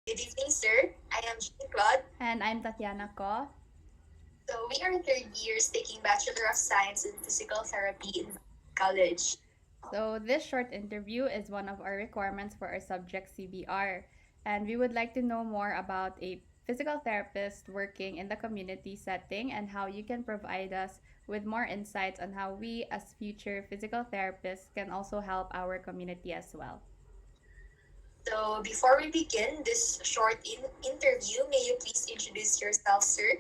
Good evening, sir. I am Jean Claude. And I'm Tatiana Ko. So we are third years taking Bachelor of Science in Physical Therapy in college. So, this short interview is one of our requirements for our subject CBR. And we would like to know more about a physical therapist working in the community setting and how you can provide us with more insights on how we, as future physical therapists, can also help our community as well. So before we begin this short interview, may you please introduce yourself, sir?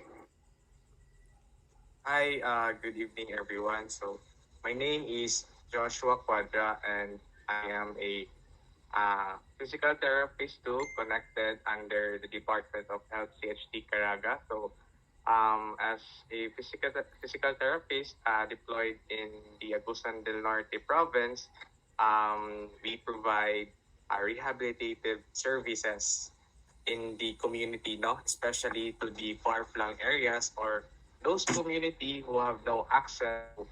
Hi, good evening, everyone. So, my name is Joshua Quadra, and I am a physical therapist too, connected under the Department of Health CHT Caraga. So, as a physical therapist deployed in the Agusan del Norte province, we provide rehabilitative services in the community, no, especially to the far-flung areas or those community who have no access to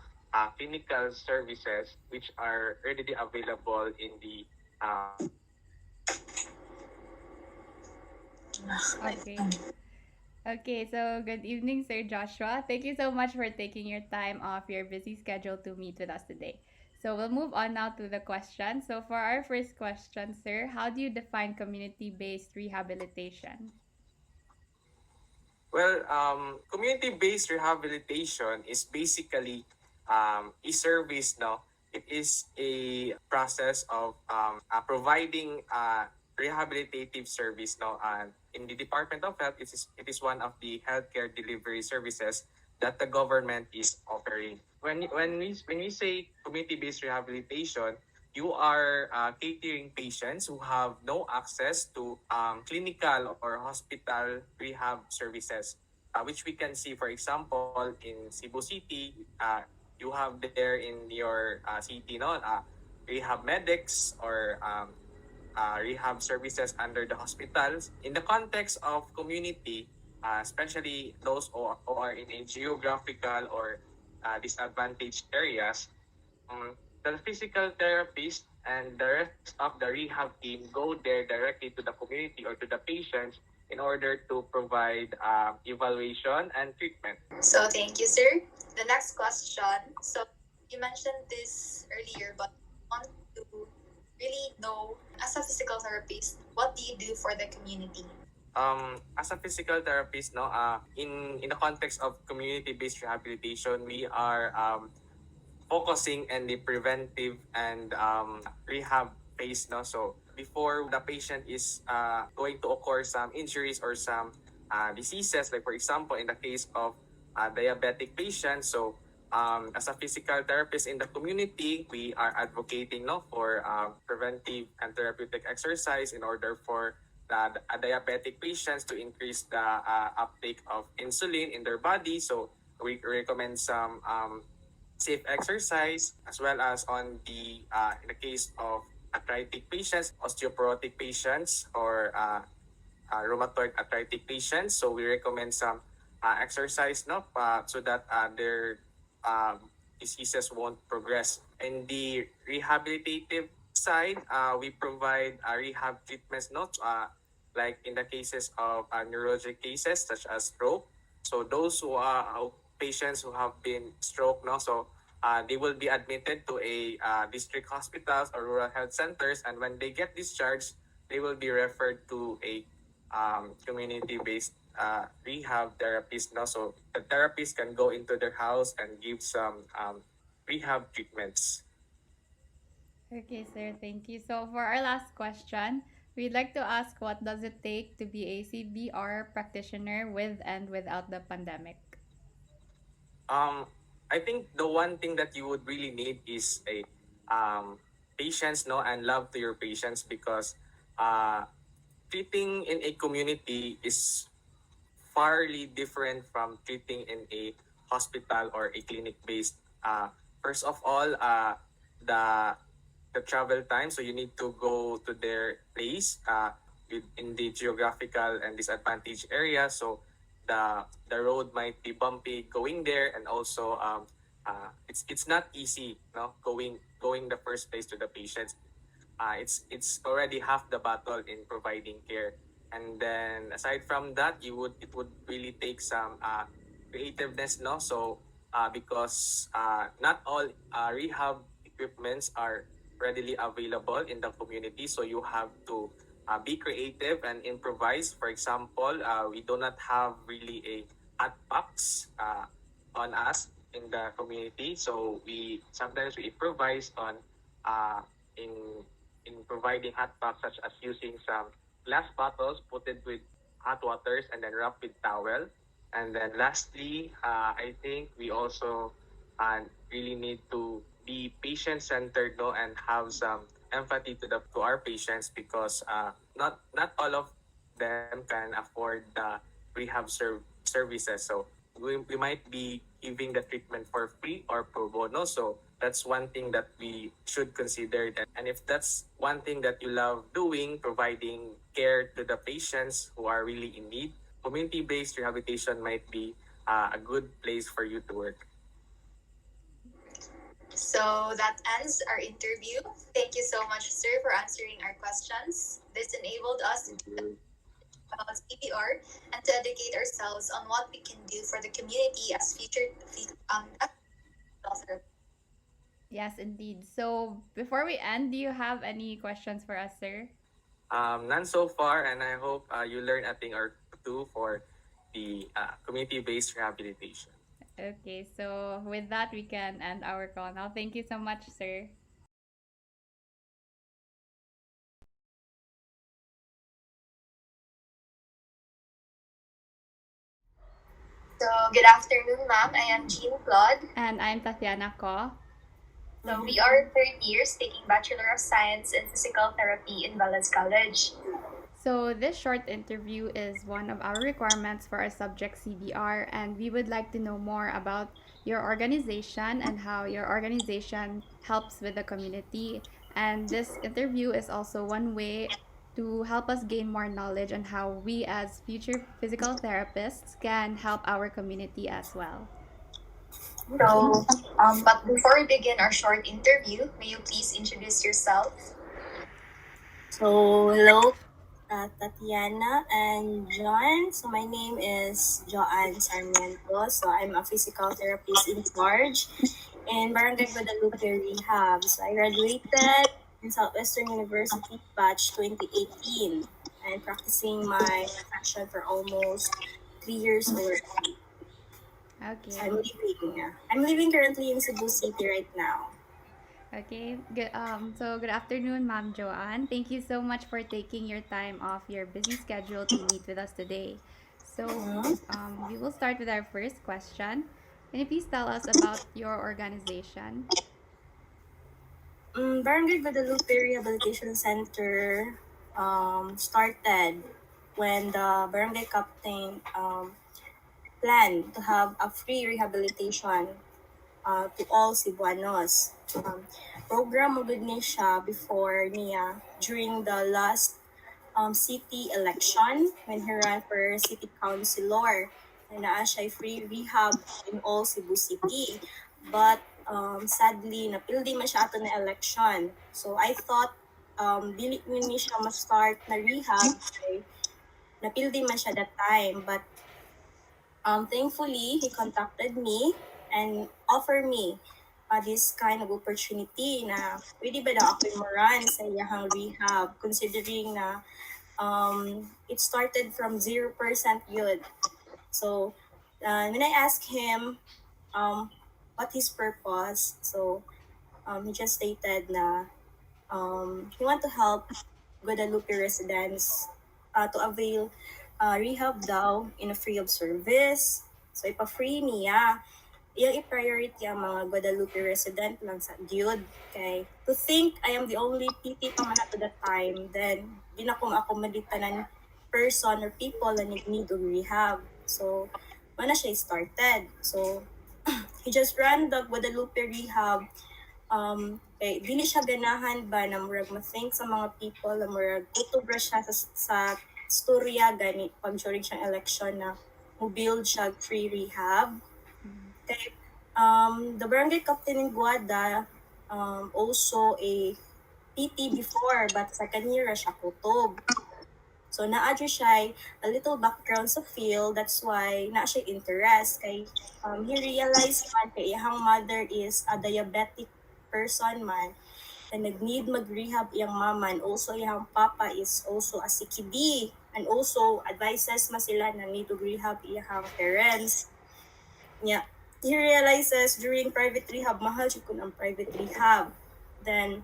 clinical services which are readily available in the Okay. Okay, so good evening, Sir Joshua. Thank you so much for taking your time off your busy schedule to meet with us today. So we'll move on now to the question. So for our first question, sir, how do you define community-based rehabilitation? well, community-based rehabilitation is basically a service. No, it is a process of providing rehabilitative service. No, and in the Department of Health, it is one of the healthcare delivery services that the government is offering. When we say community-based rehabilitation, you are catering patients who have no access to clinical or hospital rehab services, which we can see, for example, in Cebu City. You have there in your city, no, rehab medics or rehab services under the hospitals. In the context of community, especially those who are in a geographical or disadvantaged areas, the physical therapist and the rest of the rehab team go there directly to the community or to the patients in order to provide evaluation and treatment. So thank you, sir. The next question. So you mentioned this earlier, but I want to really know, as a physical therapist, what do you do for the community? As a physical therapist, no, in the context of community-based rehabilitation, we are focusing on the preventive and rehab phase, no. So before the patient is going to occur some injuries or some diseases, like for example in the case of diabetic patients. So as a physical therapist in the community, we are advocating, no, for preventive and therapeutic exercise in order for the diabetic patients to increase the uptake of insulin in their body. So we recommend some safe exercise, as well as on the in the case of arthritic patients, osteoporotic patients, or rheumatoid arthritic patients. So we recommend some exercise, no, so that their diseases won't progress. In the rehabilitative side, we provide rehab treatments, no, like in the cases of neurologic cases such as stroke. So those who are patients who have been stroke, no, so they will be admitted to a district hospitals or rural health centers, and when they get discharged, they will be referred to a community-based rehab therapist. No? So the therapist can go into their house and give some rehab treatments. Okay, sir, thank you. So for our last question, we'd like to ask what does it take to be a CBR practitioner with and without the pandemic? Um, I think the one thing that you would really need is a patience, no, and love to your patients, because uh, treating in a community is farly different from treating in a hospital or a clinic based. First of all, the the travel time. So you need to go to their place in the geographical and disadvantaged area. So the road might be bumpy going there, and also it's not easy, no, going the first place to the patients. It's already half the battle in providing care. And then aside from that, it would really take some creativeness, no? So because not all rehab equipments are readily available in the community, so you have to be creative and improvise. For example, we do not have really a hot box on us in the community, so we sometimes we improvise on uh, in providing hot packs, such as using some glass bottles, put it with hot waters, and then wrap with towel. And then lastly, I think we also really need to be patient centered, no, and have some empathy to our patients, because not all of them can afford the services. So we might be giving the treatment for free or pro bono. So that's one thing that we should consider. And if that's one thing that you love doing, providing care to the patients who are really in need, community-based rehabilitation might be a good place for you to work. So that ends our interview. Thank you so much, sir, for answering our questions. This enabled us to talk about CPR and to educate ourselves on what we can do for the community as author. Yes, indeed. So before we end, do you have any questions for us, sir? None so far, and I hope you learn a thing or two for the community-based rehabilitation. Okay, so with that, we can end our call now. Thank you so much, sir. So good afternoon, ma'am. I am Jean Claude. And I'm Tatiana Ko. So we are third years taking Bachelor of Science in Physical Therapy in Balance College. So this short interview is one of our requirements for our subject CBR, and we would like to know more about your organization and how your organization helps with the community. And this interview is also one way to help us gain more knowledge on how we as future physical therapists can help our community as well. So, but before we begin our short interview, may you please introduce yourself? So, hello, Tatiana and John. So, my name is Joanne Sarmiento. So, I'm a physical therapist in charge in Barangay Guadalupe Rehab. So, I graduated in Southwestern University batch 2018 and practicing my profession for almost 3 years already. So, Okay. I'm living currently in Cebu City right now. Okay. Good. Good afternoon, Ma'am Joanne. Thank you so much for taking your time off your busy schedule to meet with us today. So, Mhm. we will start with our first question. Can you please tell us about your organization? Barangay Guadalupe Rehabilitation Center started when the barangay captain planned to have a free rehabilitation to all Cebuanos. Program mo gud ni siya before niya during the last city election when he ran for city councilor. And naa siya free rehab in all Cebu City. But sadly, napildi man siya ato na election. So I thought dili man ni siya ma-start na rehab. Okay? Napildi man siya that time. But thankfully, he contacted me and offered me this kind of opportunity na pwede ba daw ako mo-run sa iyahang rehab considering na it started from 0% good. So when I asked him what his purpose, so he just stated na he want to help Guadalupe residents to avail rehab daw in a free of service. So ipa-free niya. Iyang i-priority ang mga Guadalupe resident lang sa Diod. Okay. To think I am the only PT pa man at that time, then di na ko ma-accommodate tanan person or people na need of rehab. So, mana siya started. So, he just ran the Guadalupe rehab dili siya ganahan ba na murag ma-think sa mga people na murag utubra siya sa storya gani pag during siyang election na mo build siya free rehab. Kay the barangay captain in Guada also a PT before but second year siya kutob. So naa siya a little background sa field, that's why naa siya interest kay he realized man kay iyang mother is a diabetic person man and nag-need mag-rehab iyang mama and also iyang papa is also a CKD and also advises ma sila na need to rehab iyang parents. Yeah. He realizes during private rehab, mahal siya kun ang private rehab. Then,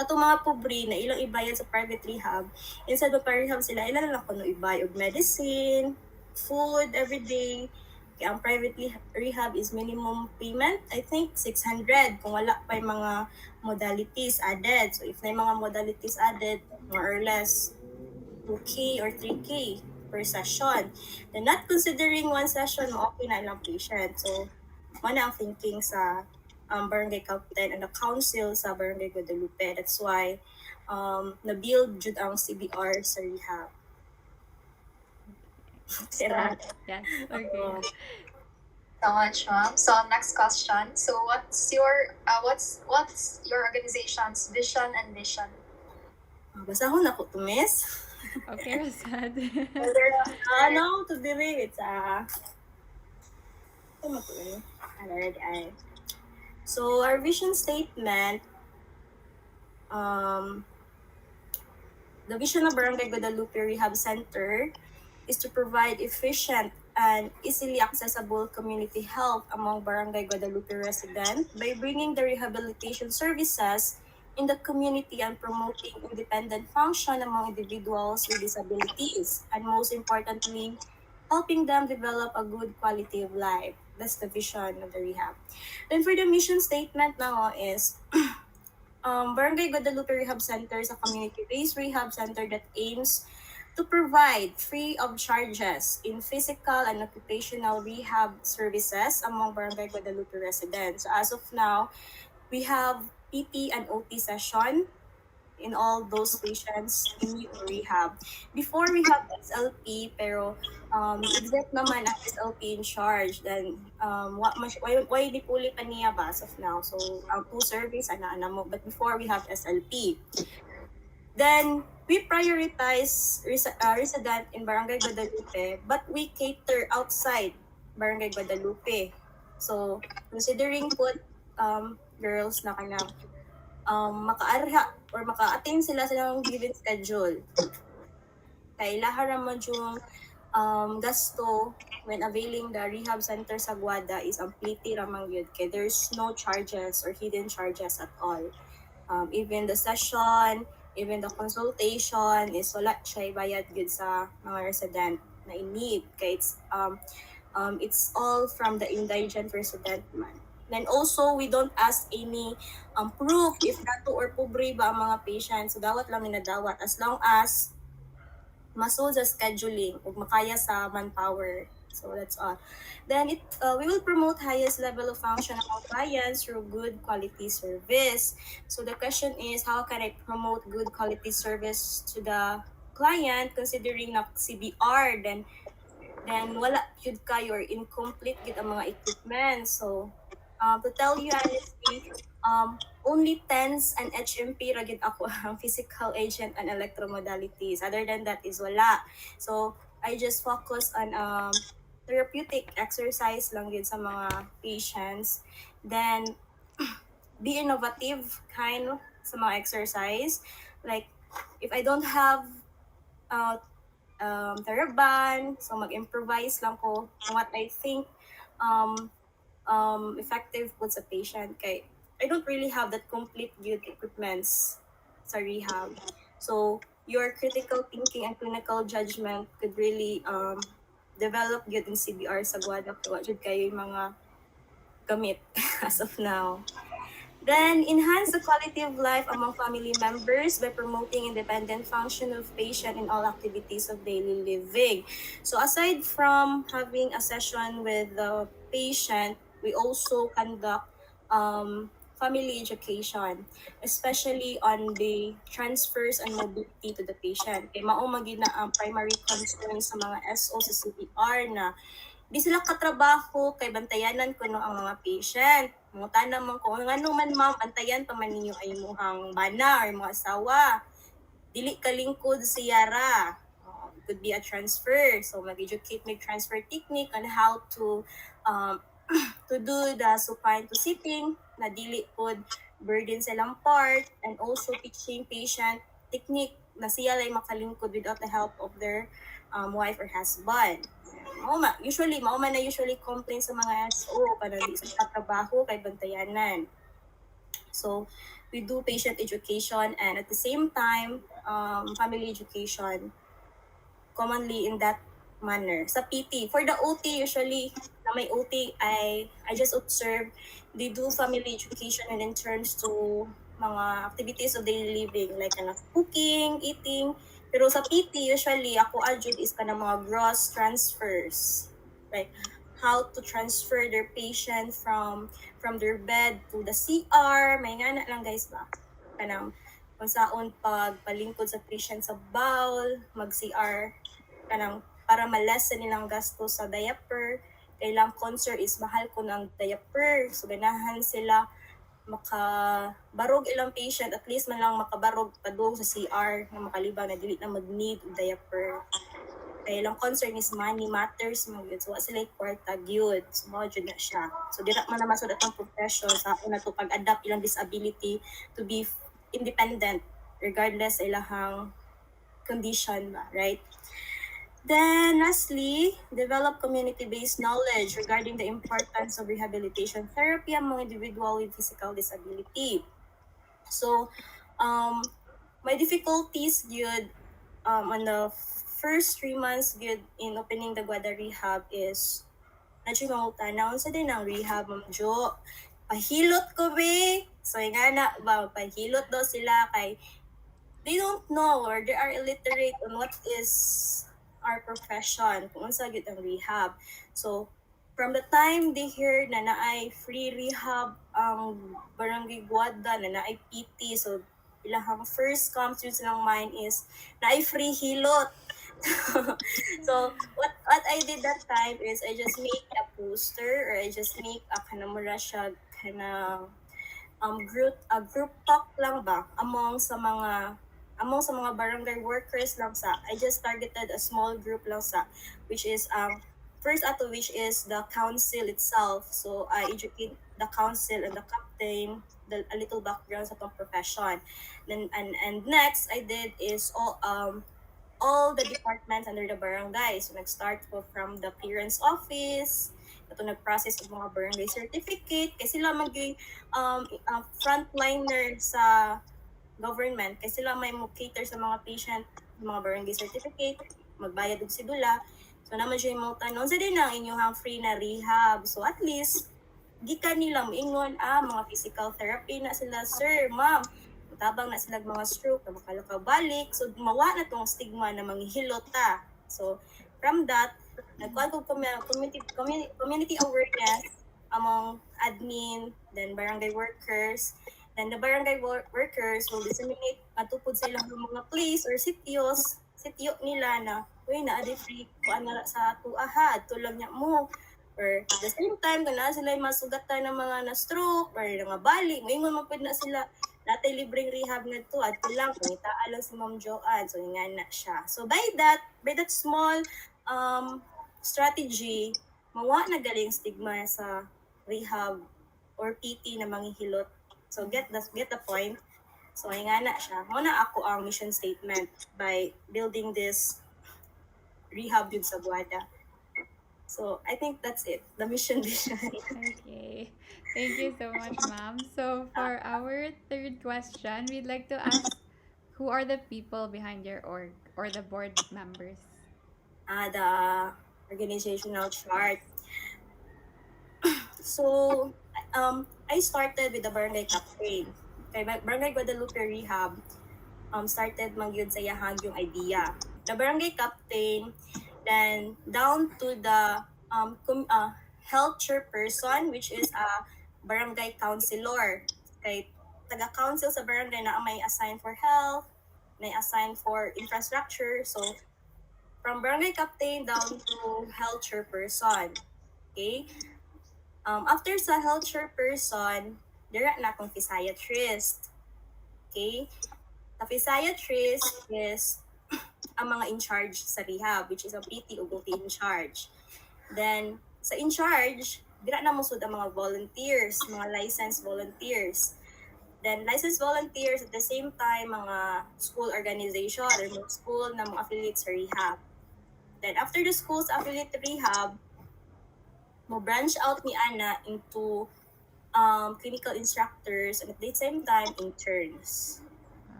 ato mga pobre na ilang ibayad sa private rehab, instead of rehab sila, ilan lang kuno ibay og medicine, food every day. Kaya ang private rehab is minimum payment, I think 600 kung wala pa yung mga modalities added. So if may mga modalities added, more or less 2K or 3K per session. Then not considering one session, okay na ilang patient. So, mana ang thinking sa barangay captain and the council sa barangay Guadalupe. That's why na-build jud ang CBR sa rehab. Sira. Yes. Okay. So much, ma'am. So next question. So what's your organization's vision and mission? Basahon ako to, miss. Okay, Rosad. No, to diri, it's so our vision statement, the vision of Barangay Guadalupe Rehab Center is to provide efficient and easily accessible community health among Barangay Guadalupe residents by bringing the rehabilitation services in the community and promoting independent function among individuals with disabilities, and most importantly, helping them develop a good quality of life. That's the vision of the rehab. Then for the mission statement now is Barangay Guadalupe Rehab Center is a community-based rehab center that aims to provide free of charges in physical and occupational rehab services among Barangay Guadalupe residents. So as of now, we have PT and OT session in all those patients in need of rehab. Before we have SLP, pero exec naman ang SLP in charge. Then, why di puli pa niya ba as of now? So, ang two service, ana mo. But before we have SLP. Then, we prioritize resident in Barangay Guadalupe, but we cater outside Barangay Guadalupe. So, considering put girls na kanang makaarha or maka-attain sila sa given schedule. Kay lahara mo yung gasto when availing the rehab center sa Guada is completely ramang yun. Kay there's no charges or hidden charges at all. Even the session, even the consultation is wala siya bayad good sa mga resident na in need. Kay it's all from the indigent resident man. Then also, we don't ask any proof if dato or pobre ba ang mga patients. So, dawat lang minadawat as long as masud sa scheduling ug makaya sa manpower. So, that's all. Then, we will promote highest level of function among clients through good quality service. So, the question is, how can I promote good quality service to the client considering na CBR, then wala yun kayo or incomplete gid ang mga equipment. So, to tell you honestly, only TENS and HMP ra gid ako ang physical agent and electromodalities. Other than that is wala. So, I just focus on therapeutic exercise lang yun sa mga patients. Then, be innovative kind sa mga exercise. Like, if I don't have TheraBand, so mag-improvise lang ko on what I think effective po sa patient. Kay I don't really have that complete good equipments sa rehab. So, your critical thinking and clinical judgment could really develop good in CBR sa Guadalupe. What should kayo yung mga gamit as of now. Then, enhance the quality of life among family members by promoting independent function of patient in all activities of daily living. So, aside from having a session with the patient, we also conduct family education, especially on the transfers and mobility to the patient. Kaya mao magid na ang primary concern sa mga SO sa CBR na di sila katrabaho kay bantayanan ko no ang mga patient. Mungutana man ko, ngano man ma'am, bantayan pa man ninyo ay muhang bana or mga asawa. Dili kalingkod siyara. could be a transfer. So mag-educate may transfer technique on how um, to do the supine to sitting na dili pod burden sa ilang part, and also teaching patient technique na siya lay makalingkod without the help of their wife or husband. Mao man na usually complain sa mga SO kanang di sa katrabaho kay bantayanan. So we do patient education and at the same time family education commonly in that manner. Sa PT, for the OT usually na may OT I just observe they do family education and in terms to mga activities of daily living like cooking, eating. Pero sa PT usually ako adjud is mga gross transfers. Like how to transfer their patient from their bed to the CR, may nga na lang guys ba. Kanang kung saon pagpalingkod sa patient sa bowel, mag-CR, kanang para ma-lessen nilang gasto sa diaper. Kailang concern is mahal ko ng diaper. So ganahan sila makabarog ilang patient, at least man lang makabarog padung sa CR na makalibang na dili na mag-need og diaper. Kaya lang concern is money matters mo yun. So, sila kwarta gyud. So, mao jud na siya. So, dira man naman sa datang profession sa una to pag-adapt ilang disability to be independent regardless sa ilahang condition ba, right? Then, lastly, develop community-based knowledge regarding the importance of rehabilitation therapy among individual with physical disability. So, my difficulties yun on the first 3 months good in opening the Guada Rehab is national tanaw sa din ang rehab Ma'am Jo. Pahilot ko be. So nga na ba pahilot daw sila kay they don't know or they are illiterate on what is our profession, kung unsa gyud ang rehab. So from the time they hear na naay free rehab ang Barangay Guada, na naay PT, so ilahang first comes to silang mind is naay free hilot. So what I did that time is I just make a poster or I just make a kanamura siya kanang group talk lang ba among sa mga barangay workers lang sa. I just targeted a small group lang sa, which is first ato which is the council itself. So I educate the council and the captain a little background sa tong profession. Then and next I did is all the departments under the barangay. So nag-start ko from the parents office, ito nag-process ng mga barangay certificate, kasi sila frontliner sa government, kasi sila may cater sa mga patient, mga barangay certificate, magbayad og sidula. So naman siya yung mga tanong, sa din ang inyong free na rehab. So at least, gikan nila moingon, mga physical therapy na sila, sir, ma'am, tabang na sila mga stroke na makalakaw balik. So, mawa na tong stigma na manghihilot ta. So, from that, nagkuhan ko community awareness among admin, then barangay workers. Then the barangay workers will disseminate matupod sa ilang mga place or sityo nila na, uy, na-adi free ko na sa tuahad, tulang niya mo. Or at the same time, kung na sila masugatan ng mga na-stroke or mga balik, ngayon mapod na sila natay libreng rehab na to at lang pangitaan lang si Ma'am Joanne, so nga na siya. So by that small strategy, mawa na galing stigma sa rehab or PT na manghihilot. So get the point. So nga na siya. Mo na ako ang mission statement by building this rehab yun sa Guada. So I think that's it. The mission vision. Okay. Thank you so much, ma'am. So for our third question, we'd like to ask who are the people behind your org or the board members? The organizational chart. So I started with the barangay captain. Kay Barangay Guadalupe Rehab started mangyud sa yahag yung idea. The barangay captain, then down to the health chairperson, which is a barangay councilor. Kay taga-council sa barangay na may assign for health, may assign for infrastructure. So from barangay captain down to health chairperson. Okay? After sa health chairperson, dira na akong physiatrist. Okay? The physiatrist is ang mga in charge sa rehab, which is a PT o OT in charge. Then, sa in charge, dira na mo sud ang mga volunteers, mga licensed volunteers. Then, licensed volunteers at the same time, mga school organization or mga school na mga affiliate sa rehab. Then, after the school's affiliate rehab, mo branch out ni Ana into clinical instructors and at the same time, interns.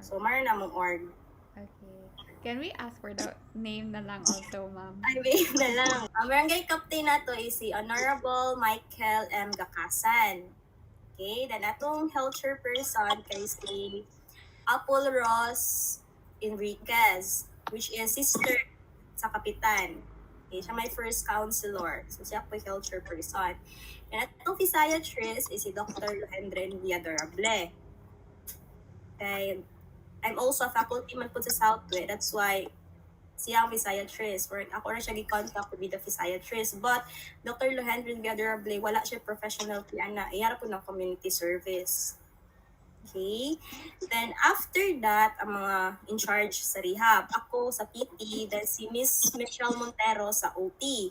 So, mara na mong org. Okay. Can we ask for the name na lang also, ma'am? Ay, wait na lang. Ang barangay captain nato is si Honorable Michael M. Gakasan. Okay, then atong health chairperson kay si Apple Ross Enriquez, which is sister sa kapitan. Okay, siya may first counselor. So, siya po health chairperson. And atong physiatrist is si Dr. Lohendren Villadorable. Okay, I'm also a faculty man po sa Southway. That's why siya ang physiatrist. Or ako na siya gi-contact with the physiatrist. But Dr. Lohendren Villadorable, wala siya professional na. Iyara po ng community service. Okay? Then after that, ang mga in charge sa rehab. Ako sa PT, then si Miss Michelle Montero sa OT.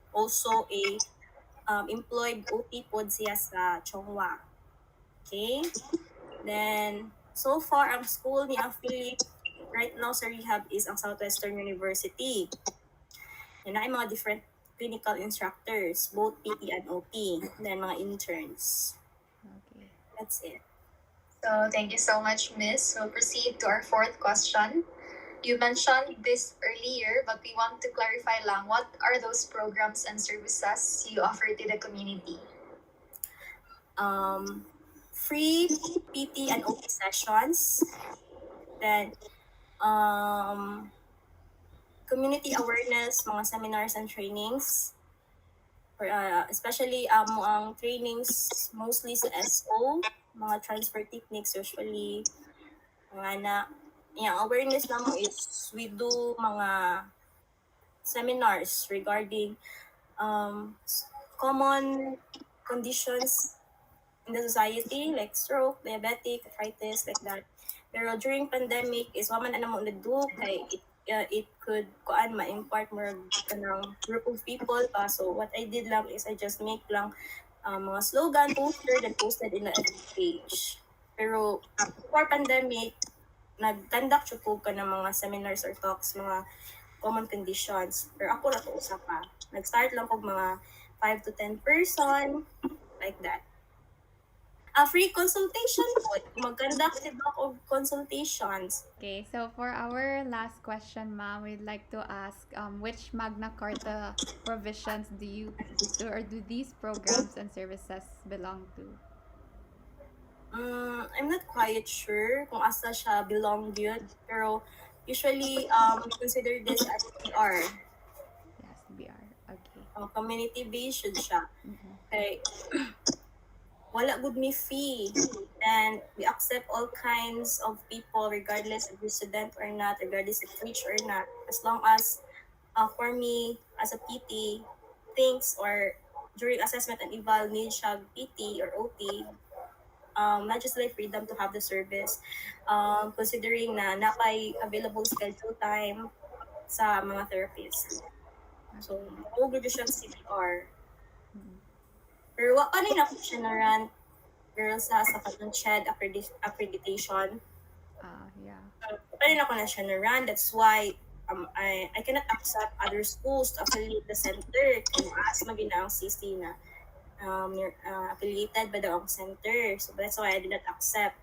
Also a employed OT pod siya sa Chongwa. Okay? Then, so far, ang school ni affiliate right now sa rehab is ang Southwestern University. Yan ay mga different clinical instructors, both PT and OT, then mga interns. Okay. That's it. So thank you so much, Miss. We'll proceed to our fourth question. You mentioned this earlier, but we want to clarify lang, what are those programs and services you offer to the community? Free PT and OT sessions, then community awareness, mga seminars and trainings, or, especially ang trainings mostly sa SO, mga transfer techniques usually, mga na, yung awareness naman is we do mga seminars regarding common conditions in the society like stroke, diabetic, arthritis, like that. Pero during pandemic is waman na mo na-do kay it could ma-impart more ng group of people pa. So what I did lang is I just make lang mga slogan, poster, then posted in the FB page. Pero before pandemic, nag-conduct siya po ka ng mga seminars or talks, mga common conditions. Pero ako na to usa pa. Nag-start lang ko mga 5 to 10 person, like that. A free consultation po. Mag-conduct of consultations. Okay, so for our last question, ma'am, we'd like to ask which Magna Carta provisions do these programs and services belong to? I'm not quite sure kung asa siya belong yun. Pero usually, consider this as CBR. Yes, CBR. Okay. Community-based should siya. Mm-hmm. Okay. Wala good me fee. And we accept all kinds of people regardless if you're student or not, regardless if rich or not. As long as, for me, as a PT, thinks or during assessment and eval need siya PT or OT, not just like freedom to have the service, considering na napay available schedule time sa mga therapists. So, over siyang CBR. Mm-hmm. Pero wa pa rin ako siya na-run girl sa kanang CHED accreditation. Yeah. Pa rin ako na siya na-run. That's why I cannot accept other schools to affiliate the center. Kung as magina ang CC na affiliated by the center. So that's why I did not accept.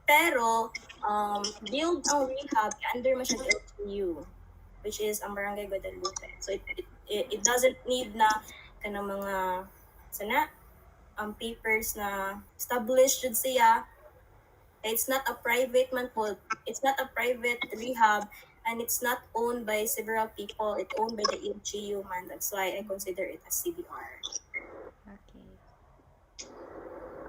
Pero, build ang rehab under mo siya LGU, which is ang Barangay Guadalupe. So it doesn't need na kanang mga papers na established jud siya. It's not a private it's not a private rehab, and it's not owned by several people. It's owned by the LGU man. That's why I consider it as CBR. Okay.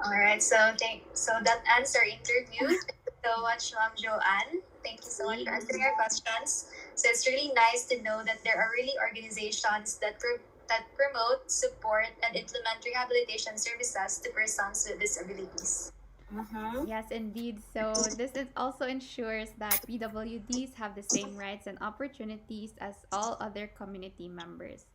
All right, so that ends our interview. Thank you so much, Ma'am Joanne. Thank you so much for answering our questions. So it's really nice to know that there are really organizations that promote, support, and implement rehabilitation services to persons with disabilities. Mm-hmm. Yes, indeed. So this is also ensures that PWDs have the same rights and opportunities as all other community members.